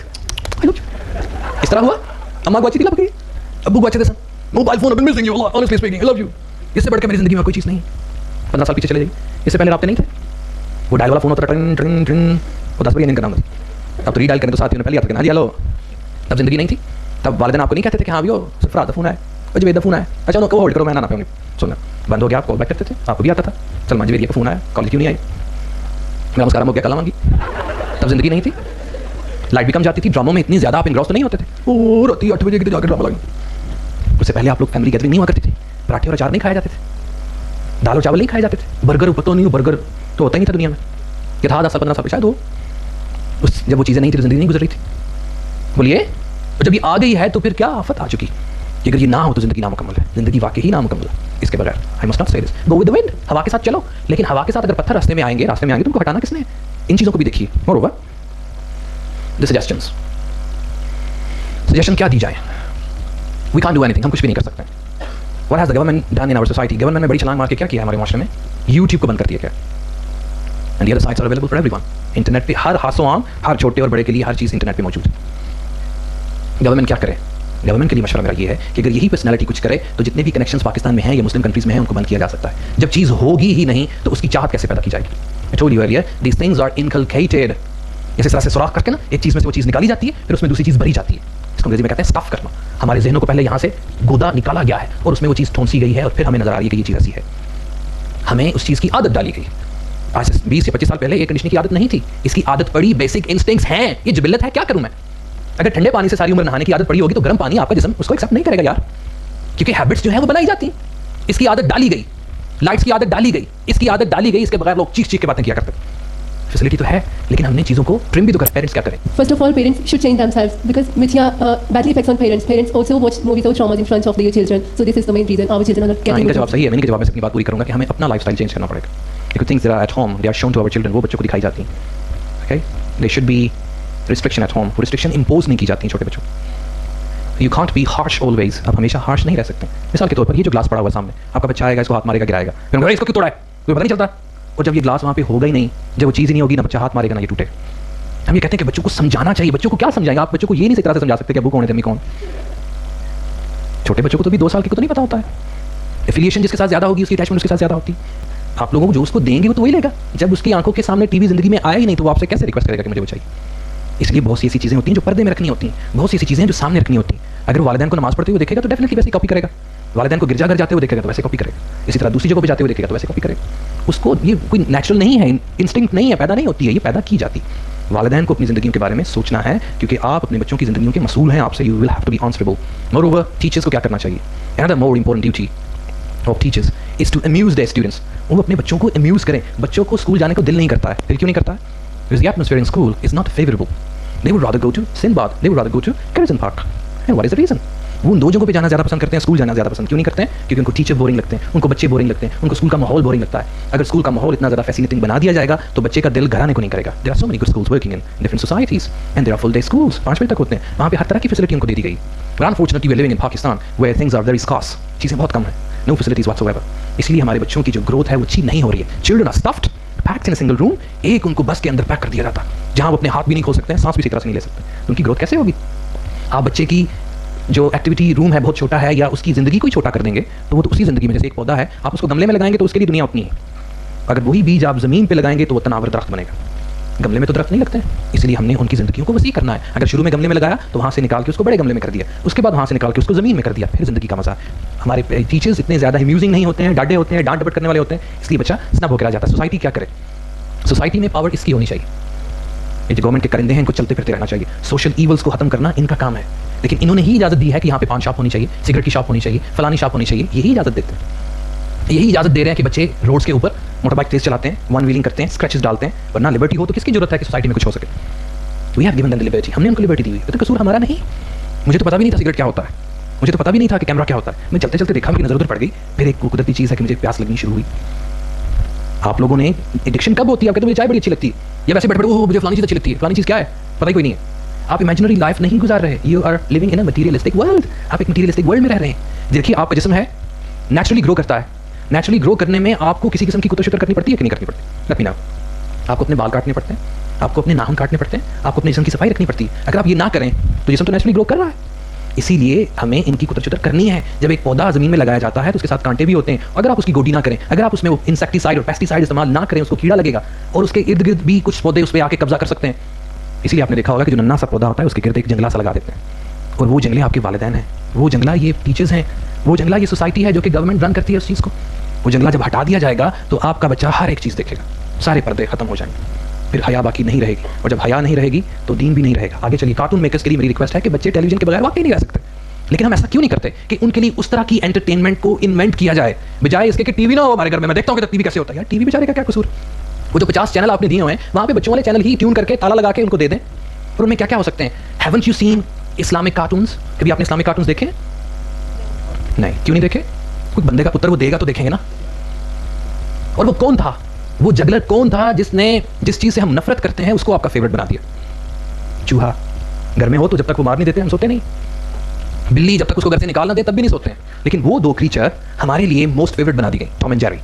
I love you. इस तरह हुआ। अम्मा को अच्छी थी लग गई, अब्बू को अच्छे थे सन। Mobile phone, I been missing you a lot, honestly speaking, I love you. इससे बढ़कर मेरी जिंदगी में कोई चीज़ नहीं। 15 साल पीछे चले जाइए, इससे पहले राब्ते नहीं थे। वो डायल वाला फोन होता था, ट्रिंग ट्रिंग ट्रिंग, वो 10 बजे नहीं करना होता। अब तो रीडायल करें तो साथियों ने पहले आता था, हाँ जी हेलो। तब जिंदगी नहीं थी, तब वालिदैन आपको नहीं कहते थे कि हाँ भी हो सिर्फ रात फोन आए, जवेद का फोन आया, अच्छा नो को होल्ड करो, मैं ना पे होंगे। सुनना बंद हो गया, आप कॉल बैक करते थे, आपको भी आता था। सलमान जवेद का फोन आया, कॉल क्यों नहीं आई? मेरा मुस्कारा हो गया, कल आवांगी। तब जिंदगी नहीं थी, लाइट भी कम जाती थी, ड्रामों में इतनी ज़्यादा आप इनग्रॉस तो नहीं होते थे। ओ रात 8 बजे कितने जाकर ड्रामा लगे। उससे पहले आप लोग फैमिली गैदरिंग नहीं हुआ करती थी, पराठे और अचार नहीं खाए जाते थे, दाल और चावल नहीं खाए जाते थे, बर्गर पता नहीं, बर्गर तो होता ही नहीं था दुनिया में। ये था 10 साल 15 साल शायद हो। उस जब वो चीज़ें नहीं थी तो जिंदगी नहीं गुजर रही थी। बोलिए, जब ये आ गई है तो फिर क्या आफत आ चुकी। कि अगर ये ना हो तो जिंदगी नामुकम्मल है, जिंदगी वाकई ही नामुकम्मल है इसके बगैर। आई मस्ट नॉट से this, go with the wind, हवा के साथ चलो, लेकिन हवा के साथ अगर पत्थर रास्ते में आएंगे तो उनको हटाना किसने? इन चीज़ों को भी देखिए। मोreover, द सजेशंस, सजेशन क्या दी जाए? वी कांट डू एनीथिंग, हम कुछ भी नहीं कर सकते। What has the government done in our society? Government ने बड़ी छलांग मार के क्या किया हमारे माशरे में? यूट्यूब को बंद कर दिया क्या? And the other sites are available for everyone. Internet पे हर हासो आम, हर छोटे और बड़े के लिए हर चीज़ इंटरनेट पे मौजूद है। गवर्नमेंट क्या करे? गवर्नमेंट के लिए मशवरा मेरा ये है कि अगर यही पर्सनैलिटी कुछ करे तो जितने भी कनेक्शंस पाकिस्तान में हैं या मुस्लिम कंट्रीज में हैं उनको बंद किया जा सकता है। जब चीज़ होगी ही नहीं तो उसकी चाहत कैसे पैदा की जाएगी? I told you earlier, these things are inculcated. इस तरह से सुराख करके ना एक चीज़ में से वो चीज़ निकाली जाती है, फिर उसमें दूसरी चीज़ भरी जाती है। इसको अंग्रेजी में कहते हैं स्टफ करना। हमारे जहनों को पहले यहाँ से गोदा निकाला गया है और उसमें वो चीज़ ठोंसी गई है और फिर हमें नजर आ रही है कि ये चीज़ ऐसी है। हमें उस चीज़ की आदत डाली गई। आज 20 या 25 साल पहले एयर कंडीशनिंग की आदत नहीं थी, इसकी आदत पड़ी। बेसिक इंस्टिंक्ट्स हैं, ये जिबिल्लत है, क्या करूं मैं? अगर ठंडे पानी से सारी उम्र नहाने की आदत पड़ी होगी तो गर्म पानी आपका जिस्म उसको एक्सेप्ट नहीं करेगा यार, क्योंकि हैबिट्स जो है वो बनाई जाती हैं। इसकी आदत डाली गई, लाइट्स की आदत डाली गई, इसकी आदत डाली गई, इसके बगैर लोग चीख चीख के बातें किया करते। फैसिलिटी तो है लेकिन हमने चीज़ों को ट्रिम भी तो कर। पेरेंट्स क्या करें? First of all, parents should change themselves because media badly affects on parents. Parents also watch movies or traumas in front of their children. So this is the main reason our children are not getting. इनका जवाब सही है। मैं इनके जवाब में से अपनी बात पूरी करूंगा कि हमें अपना लाइफस्टाइल चेंज करना पड़ेगा। Because things that are at home, they are shown to our children, वो बच्चों को दिखाई जाती हैं। Okay? They should be restriction at home. वो restriction impose नहीं की जाती हैं छोटे बच्चों। You can't be harsh always. आप हमेशा harsh नहीं रह सकते। मिसाल के तौर पर ये जो ग्लास पड़ा हुआ सामने, आपका बच्चा आएगा, इसको हाथ मारेगा, गिराएगा, फिर इसको क्यों तोड़ा है? कोई पता नहीं चलता। और जब ये ग्लास वहाँ पे होगा ही नहीं, जब वो चीज़ ही नहीं होगी, ना बच्चा हाथ मारेगा ना ये टूटेगा। हम ये कहते हैं कि बच्चों को समझाना चाहिए। बच्चों को क्या समझाएंगे आप? बच्चों को ये नहीं सही तरह से समझा सकते कि अबू कौन है, अम्मी कौन। छोटे बच्चों को तो भी 2 साल के को तो नहीं पता होता है। एफिलिएशन जिसके साथ ज़्यादा होगी उसकी अटैचमेंट उसके साथ ज़्यादा होती है। आप लोगों को जो उसको देंगे वो तो वही लेगा। जब उसकी आंखों के सामने टीवी जिंदगी में आया ही नहीं तो वो आपसे कैसे रिक्वेस्ट करेगा कि मुझे वो चाहिए? इसलिए बहुत सी ऐसी चीज़ें होती हैं जो पर्दे में रखनी होती हैं, बहुत सी ऐसी चीज़ें जो सामने रखनी होती हैं। अगर वालिदैन को नमाज पढ़ते हुए देखेगा तो डेफिनेटली वैसे कॉपी करेगा। वालिदैन को गिरजाघर जाते हुए देखेगा तो वैसे कॉपी करेगा। इसी तरह दूसरी जगह पे जाते हुए देखेगा तो वैसे कॉपी करेगा। उसको ये कोई नेचुरल नहीं है, इंस्टिंक्ट नहीं है, पैदा नहीं होती है, ये पैदा की जाती है। वालिदैन को अपनी ज़िंदगी के बारे में सोचना है क्योंकि आप अपने बच्चों की ज़िंदगियों के मसूल हैं। आपसे you will have to be answerable. Moreover, teachers को क्या करना चाहिए? Another more important duty of teachers is to amuse their students. वो अपने बच्चों को अम्यूज करें। बच्चों को स्कूल जाने को दिल नहीं करता है, फिर क्यों नहीं करता है? Because the atmosphere in school is not favourable. They would rather go to Sinbad, they would rather go to Garrison park. And what is the reason? वो उन 2 जगहों पे जाना ज़्यादा पसंद करते हैं, स्कूल जाना ज़्यादा पसंद क्यों नहीं करते हैं? क्योंकि उनको टीचर बोरिंग लगते हैं, उनको बच्चे बोरिंग लगते हैं, उनको स्कूल का माहौल बोरिंग लगता है। अगर स्कूल का माहौल इतना ज़्यादा फैसिनेटिंग बना दिया जाएगा तो बच्चे का दिल घराने को नहीं करेगा। There are so many good schools working in different societies and there are full day schools, 5 बजे तक होते हैं। वहाँ पे हर तरह की फैसिलिटी उनको दे दी गई। But unfortunately we are living in Pakistan where things are very scarce. चीज़ें बहुत कम हैं, नो फैसिलिटीज व्हाटसोएवर। इसलिए हमारे बच्चों की जो ग्रोथ है वो अच्छी नहीं हो रही है। Children are stuffed, packed in a single room. एक उनको बस के अंदर पैक कर दिया जाता है जहाँ वो अपने हाथ भी नहीं खोल सकते हैं, सांस भी इसी तरह से नहीं ले सकते। तो उनकी ग्रोथ कैसे होगी? आप बच्चे की जो एक्टिविटी रूम है बहुत छोटा है या उसकी ज़िंदगी को ही छोटा कर देंगे तो वो तो उसी ज़िंदगी में, जैसे एक पौधा है आप उसको गमले में लगाएंगे तो उसके लिए दुनिया उतनी है। अगर वही बीज आप ज़मीन पे लगाएंगे तो वो तनावर दरख्त बनेगा। गमले में तो दरख्त नहीं लगते हैं, इसलिए हमने उनकी ज़िंदगियों को वसी करना है। अगर शुरू में गमले में लगाया तो वहाँ से निकाल के उसको बड़े गमले में कर दिया, उसके बाद वहाँ से निकाल के उसको ज़मीन में कर दिया, फिर ज़िंदगी का मज़ा। हमारे टीचर्स इतने ज़्यादा अम्यूजिंग नहीं होते हैं, डांटे होते हैं, डांट डपट करने वाले होते हैं, इसलिए बच्चा स्नब होकर आ जाता है। सोसाइटी क्या करे? सोसाइटी में पावर इसकी होनी चाहिए। ये जो गवर्नमेंट के करिंदे हैं इनको चलते फिरते रहना चाहिए। सोशल ईवल्स को खत्म करना इनका काम है, लेकिन इन्होंने ही इजाज़त दी है कि यहाँ पे पान शॉप होनी चाहिए, सिगरेट की शॉप होनी चाहिए, फलानी शॉप होनी चाहिए। यही इजाज़त देते हैं, यही इजाज़त दे रहे हैं कि बच्चे रोड्स के ऊपर मोटर बाइक तेज चलाते हैं, वन व्हीलिंग करते हैं, स्क्रैचेस डालते हैं। वरना लिबर्टी हो तो किसकी जरूरत है कि सोसाइटी में कुछ हो सके? We have given them the liberty, हमने उनको लिबर्टी दी हुई है। तो कसूर हमारा नहीं। मुझे तो पता भी नहीं था सिगरेट क्या होता है, मुझे तो पता भी नहीं था कि कैमरा क्या होता है। मैं चलते चलते देखा, मेरी नजर उधर पड़ गई, फिर एक कुदरती चीज़ है कि मुझे प्यास लगनी शुरू हुई। आप लोगों ने एडिक्शन कब होती है? आप कहते मुझे चाय बड़ी अच्छी लगती है, या वैसे बैठ बैठ मुझे फलानी चीज़ अच्छी लगती है। फलानी चीज़ क्या है पता ही कोई नहीं है। आप इमेजिनरी लाइफ नहीं गुजार रहे, you are living in a materialistic world. आप एक मटीरियलिस्टिक वर्ल्ड में रह रहे हैं। देखिए आपका जिस्म है, नेचुरली ग्रो करता है। नेचुरली ग्रो करने में आपको किसी किस्म की कुतशितर करनी पड़ती है कि नहीं करनी पड़ती? Let me know. आपको अपने बाल काटने पड़ते हैं, आपको अपने नाखून काटने पड़ते हैं, आपको अपने जिस्म की सफाई रखनी पड़ती है। अगर आप ये ना करें तो जिस्म तो नेचुरली ग्रो कर रहा है। इसीलिए हमें इनकी कुतशितर करनी है। जब एक पौधा ज़मीन में लगाया जाता है तो उसके साथ कांटे भी होते हैं। अगर आप उसकी गोडी ना करें, अगर आप उसमें वो इंसेक्टिसाइड और पेस्टिसाइड इस्तेमाल ना करें, उसको कीड़ा लगेगा और उसके इर्द गिर्द भी कुछ पौधे उस पर आके कब्जा कर सकते हैं। इसलिए आपने देखा होगा कि जो नन्हा सा पौधा होता है उसके गिर्द एक जंगला सा लगा देते हैं, और वो जंगले आपके वालिदैन हैं, वो जंगला ये टीचर्स हैं, वो जंगला ये सोसाइटी है जो कि गवर्नमेंट रन करती है उस चीज़ को। वो जंगला जब हटा दिया जाएगा तो आपका बच्चा हर एक चीज़ देखेगा, सारे पर्दे खत्म हो जाएंगे, फिर हया बाकी नहीं रहेगी, और जब हया नहीं रहेगी तो दीन भी नहीं रहेगा। आगे चलिए, कार्टून मेकर्स के लिए मेरी रिक्वेस्ट है कि बच्चे टेलीविजन के बगैर वाकई नहीं रह सकते, लेकिन हम ऐसा क्यों नहीं करते कि उनके लिए उस तरह की एंटरटेनमेंट को इन्वेंट किया जाए, बजाय इसके कि टीवी ना हो हमारे घर में। मैं देखता हूँ कि टीवी कैसे होता है यार, टीवी बेचारे का क्या कसूर? वो जो 50 चैनल आपने दिए हुए हैं वहाँ पे बच्चों वाले चैनल ही ट्यून करके ताला लगा के उनको दे दें, और उनमें क्या क्या हो सकते हैं। Haven't you seen Islamic cartoons? कभी आपने इस्लामिक कार्टून्स देखे? नहीं, क्यों नहीं देखे? कोई बंदे का पुत्र वो देगा तो देखेंगे ना। और वो कौन था, वो जगलर कौन था जिसने जिस चीज से हम नफरत करते हैं उसको आपका फेवरेट बना दिया? चूहा। घर में हो तो जब तक वो मार नहीं देते हम सोते नहीं। बिल्ली जब तक उसको घर से निकालना दे तब भी नहीं सोते हैं। लेकिन वो दो क्रीचर हमारे लिए मोस्ट फेवरेट बना दी गई, टॉम एंड जेरी।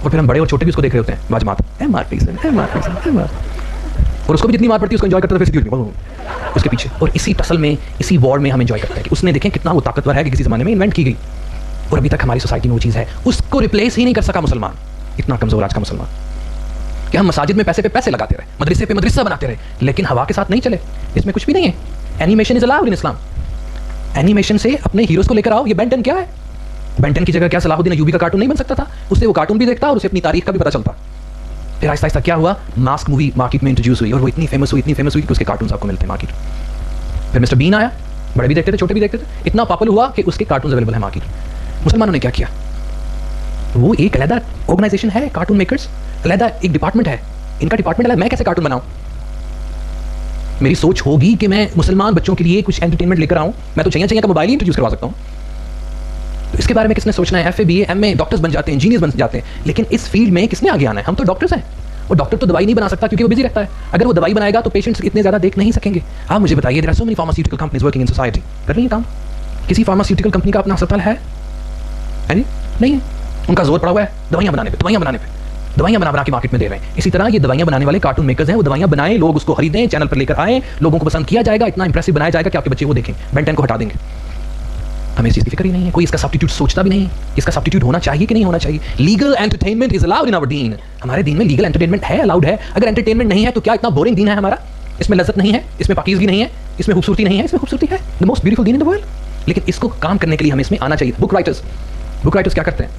और फिर हम बड़े और छोटे भी उसको देख रहे होते हैं, बाजमात और उसको भी जितनी मार पड़ती है उसको एंजॉय करते थे उसके पीछे। और इसी टसल में, इसी वॉर में हम एंजॉय करते हैं कि उसने देखें कितना वो ताकतवर है कि किसी ज़माने में इन्वेंट की गई और अभी तक हमारी सोसाइटी में वो चीज़ है। उसको रिप्लेस ही नहीं कर सका मुसलमान। इतना कमज़ोर आज का मुसलमान कि हम मसाजिद में पैसे पे पैसे लगाते रहे, मदरसे पे मदरसा बनाते रहे, लेकिन हवा के साथ नहीं चले। इसमें कुछ भी नहीं है। Animation is allowed in Islam. Animation से अपने हीरोज को लेकर आओ। ये बेंटन क्या है? बेंटन की जगह क्या सलाहुद्दीन अय्यूबी का कार्टून नहीं बन सकता था? उससे वो कार्टून भी देखता और उसे अपनी तारीख का भी पता चलता। फिर आहिस्ता आहिस्ता क्या हुआ, मास्क मूवी मार्केट में इंट्रोड्यूस हुई और वो इतनी फेमस हुई कि उसके कार्टून आपको मिलते हैं मार्केट। फिर मिस्टर बीन आया, बड़े भी देखते थे छोटे भी देखते थे, इतना पॉपुलर हुआ कि उसके कार्टून अवेलेबल है मार्केट। मुसलमानों ने क्या किया, वो एक अलग ऑर्गेनाइजेशन है, कार्टून मेकर्स, अलग एक डिपार्टमेंट है, इनका डिपार्टमेंट अलग। मैं कैसे कार्टून बनाऊं? मेरी सोच होगी कि मैं मुसलमान बच्चों के लिए कुछ एंटरटेनमेंट लेकर आऊं। मैं तो चाहिए का मोबाइल ही इंट्रोड्यूस करवा सकता हूं। तो इसके बारे में किसने सोचना है? FA BA MA डॉक्टर्स बन जाते हैं, इंजीनियर्स बन जाते हैं, लेकिन इस फील्ड में किसने आगे आना है? हम तो डॉक्टर्स हैं। और डॉक्टर तो दवाई नहीं बना सकता क्योंकि वो बिजी रहता है। अगर वो दवाई बनाएगा तो पेशेंट्स इतने ज्यादा देख नहीं सकेंगे। आप मुझे बताइए, there are so many pharmaceutical companies working in society. कर रही है काम? किसी फार्मास्यूटिकल कंपनी का अपना अस्पताल है नहीं है। उनका जोर पड़ा हुआ है दवाइयां बनाने पे, दवाइयां बना के मार्केट में दे रहे हैं। इसी तरह ये दवाइयां बनाने वाले कार्टून मेकर्स हैं, वो दवाइयां बनाएं, लोग उसको खरीदें, चैनल पर लेकर आए, लोगों को पसंद किया जाएगा, इतना इंप्रेसिव बनाया जाएगा कि आपके बच्चे वो देखें। बेंटन को हटा देंगे। हमें इस चीज की फिक्र ही नहीं है। कोई इसका सब्स्टिट्यूट सोचता भी नहीं। इसका सब्स्टिट्यूट होना चाहिए कि नहीं होना चाहिए? Legal entertainment is allowed in our दीन। हमारे दीन में लीगल एंटरटेनमेंट है, अलाउड है। अगर एंटरटेनमेंट नहीं है तो क्या इतना बोरिंग दीन है हमारा? इसमें लज्जत नहीं है, इसमें पाकीज़गी नहीं है, इसमें खूबसूरती नहीं है। इसमें खूबसूरती है, the most beautiful Deen in the world. लेकिन इसको काम करने के लिए हमें इसमें आना चाहिए। बुक राइटर्स क्या करते हैं?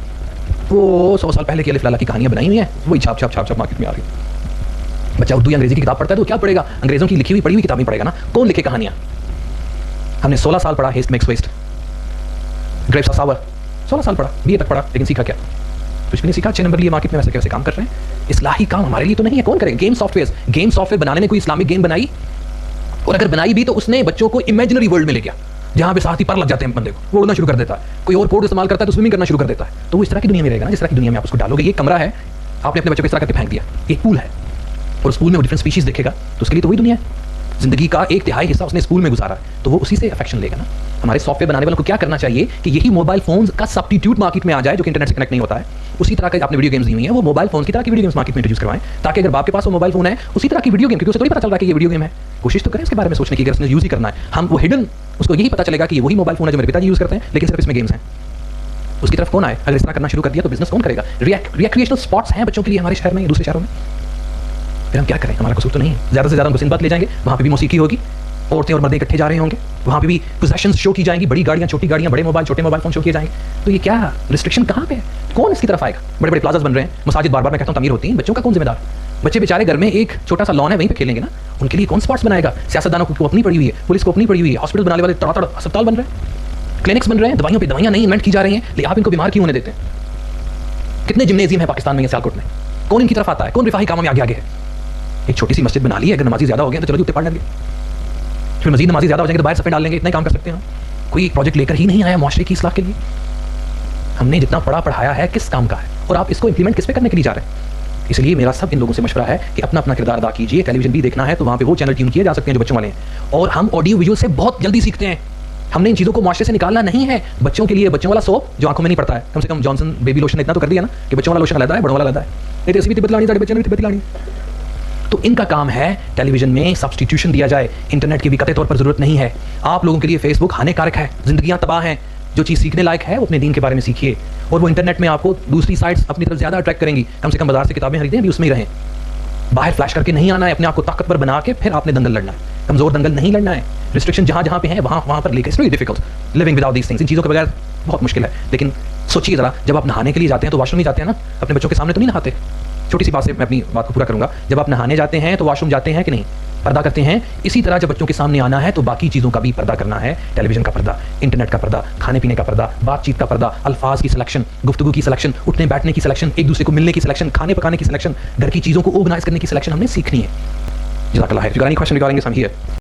वो 100 साल पहले की अलिफ लाला की कहानियां बनाई हुई हैं, वही छाप मार्केट में आ रही। बच्चा उर्दू या अंग्रेजी की किताब पढ़ता है तो क्या पढ़ेगा? अंग्रेजों की लिखी हुई पढ़ी हुई किताबें पढ़ेगा ना। कौन लिखे कहानियां? हमने 16 साल पढ़ा haste makes waste, grapes of sour, 16 साल पढ़ा, BA तक पढ़ा, लेकिन सीखा क्या? कुछ भी नहीं सीखा। 6 नंबर लिए मार्केट में वैसे कैसे काम कर रहे हैं। इस्लाही काम हमारे लिए तो नहीं है। कौन करेगा? गेम सॉफ्टवेयर बनाने में कोई इस्लामिक गेम बनाई, और अगर बनाई भी तो उसने बच्चों को इमेजिनरी वर्ल्ड में ले गया जहां पे साथ ही पर लग जाते हैं बंदे को, वो उड़ना शुरू कर देता है। कोई और कोड इस्तेमाल करता है तो स्विमिंग करना शुरू कर देता है। तो वो इस तरह की दुनिया में रहेगा ना जिस तरह की दुनिया में आप उसको डालोगे। ये कमरा है, आपने अपने बच्चों को इस तरह करके फेंक दिया, एक पूल है, और उस पूल में वो डिफरेंट स्पीशीज देखेगा तो उसके लिए तो वही दुनिया है। जिंदगी का 1/3 हिस्सा उसने स्कूल में गुजारा, तो वो उसी से अफेक्शन लेगा ना। हमारे सॉफ्टवेयर बनाने वालों को क्या करना चाहिए कि यही मोबाइल फोन्स का सब्स्टिट्यूट मार्केट में आ जाए जो कि इंटरनेट से कनेक्ट नहीं होता है। उसी तरह का आपने वीडियो गेम्स दी हुई है, वो मोबाइल फोन की तरह की वीडियो गेम्स मार्केट में इंट्रोड्यूस करवाएं, ताकि अगर बाप के पास वो मोबाइल फोन है उसी तरह की वीडियो गेम, क्योंकि उसे थोड़ी पता चल रहा है कि ये वीडियो गेम है। कोशिश तो करें इसके बारे में सोचने की, अगर उसने यूज ही करना है, हम वो हिडन, उसको यही पता चलेगा कि ये वही मोबाइल फोन है जो मेरे पिताजी यूज करते हैं, लेकिन सिर्फ इसमें गेम्स हैं। उसकी तरफ कौन आए? अगर इस तरह करना शुरू कर दिया तो बिजनेस कौन करेगा? रिक्रिएशनल स्पॉट्स हैं बच्चों के लिए हमारे शहर में, दूसरे शहरों में। फिर हम क्या करें? हमारा कसूर तो नहीं है। ज़्यादा से ज़्यादा उनको सिंध ले जाएंगे, वहाँ पे भी मौसीकी होगी, औरतें और मर्द इकट्ठे जा रहे होंगे, वहाँ पे भी पोजेशंस शो की जाएंगी, बड़ी गाड़ियाँ, छोटी गाड़ियाँ, बड़े मोबाइल, छोटे मोबाइल फोन शो किए जाएंगे। तो ये क्या रिस्ट्रिक्शन कहाँ पे है? कौन इसकी तरफ आएगा? बड़े बड़े प्लाजाज बन रहे हैं, मसाजिद बार बार मैं कहता हूँ तमीर होती हैं, बच्चों का कौन जिम्मेदार? बच्चे बेचारे घर में एक छोटा सा लॉन है, वहीं पे खेलेंगे ना। उनके लिए कौन स्पॉट्स बनाएगा? सियासतदानों को अपनी पड़ी हुई है, पुलिस को अपनी पड़ी हुई है, हॉस्पिटल बनाने वाले तड़ातड़ अस्पताल बन रहे हैं, क्लिनिक्स बन रहे हैं, दवाइयों पे दवाइयाँ नहीं इन्वेंट की जा रही हैं, लेकिन आप इनको बीमार क्यों होने देते हैं? कितने जिम्नेजियम है पाकिस्तान में, सियालकोट में? कौन इनकी तरफ आता है? कौन रिफाही कामों में आगे आगे है? एक छोटी सी मस्जिद बना ली है, अगर नमाजी ज्यादा हो गए तो चलो जूते पाड़ लेंगे, फिर मजीद नमाजी ज्यादा हो जाएंगे तो बाहर सफेद डाल लेंगे। इतना काम कर सकते हैं। कोई प्रोजेक्ट लेकर ही नहीं आया मुआशरे की इस्लाह के लिए। हमने जितना पढ़ाया है किस काम का है, और आप इसको इंप्लीमेंट किस पे करने के लिए जा रहे हैं? इसलिए मेरा सब इन लोगों से मशवरा है कि अपना अपना किरदार अदा कीजिए। टेलीविजन भी देखना है तो वहाँ पे वो चैनल ट्यून किए जा सकते हैं जो बच्चों वाले हैं, और हम ऑडियो विजुअल से बहुत जल्दी सीखते हैं। हमने इन चीज़ों को मुआशरे से निकालना नहीं है। बच्चों के लिए बच्चों वाला सोप जो आंखों में नहीं पड़ता है, कम से कम जॉनसन बेबी लोशन इतना तो कर दिया ना कि बच्चों वाला लोशन अलग है, बड़ों वाला अलग है। नहीं तो ऐसी भी तिब्बत लानी, साढ़े बच्चे ने तिब्बत लानी। तो इनका काम है टेलीविजन में सब्स्टिट्यूशन दिया जाए। इंटरनेट की भी कतई तौर पर जरूरत नहीं है। आप लोगों के लिए फेसबुक हानिकारक है, जिंदगियां तबाह हैं। जो चीज़ सीखने लायक है वो अपने दीन के बारे में सीखिए, और वो इंटरनेट में आपको दूसरी साइट्स अपनी तरफ ज़्यादा अट्रैक्ट करेंगी। कम से कम बाजार से किताबें खरीदें, भी उसमें ही रहें। बाहर फ्लैश करके नहीं आना है, अपने आप को ताकतवर बना के फिर आपने दंगल लड़ना है। कमजोर दंगल नहीं लड़ना है। रिस्ट्रिक्शन जहाँ जहाँ पे है वहाँ पर लेकर, it's very difficult living without these things. इन चीज़ों के बगैर बहुत मुश्किल है। लेकिन सोचिए ज़रा, जब आप नहाने के लिए जाते हैं तो वॉशरूम नहीं जाते हैं ना, अपने बच्चों के सामने तो नहीं नहाते। छोटी सी बात से मैं अपनी बात को पूरा करूंगा। जब आप नहाने जाते हैं तो वॉशरूम जाते हैं कि नहीं? पर्दा करते हैं। इसी तरह जब बच्चों के सामने आना है तो बाकी चीज़ों का भी पर्दा करना है। टेलीविजन का पर्दा, इंटरनेट का पर्दा, खाने पीने का पर्दा, बातचीत का पर्दा, अल्फाज की सिलेक्शन, गुफ्तगू की सिलेक्शन, उठने बैठने की सिलेक्शन, एक दूसरे को मिलने की सिलेक्शन, खाने पकाने की सिलेक्शन, घर की चीज़ों को ऑर्गेनाइज करने की सिलेक्शन हमने सीखनी है। जज़ाकल्लाह खैर। If you got any question regarding this, I'm here.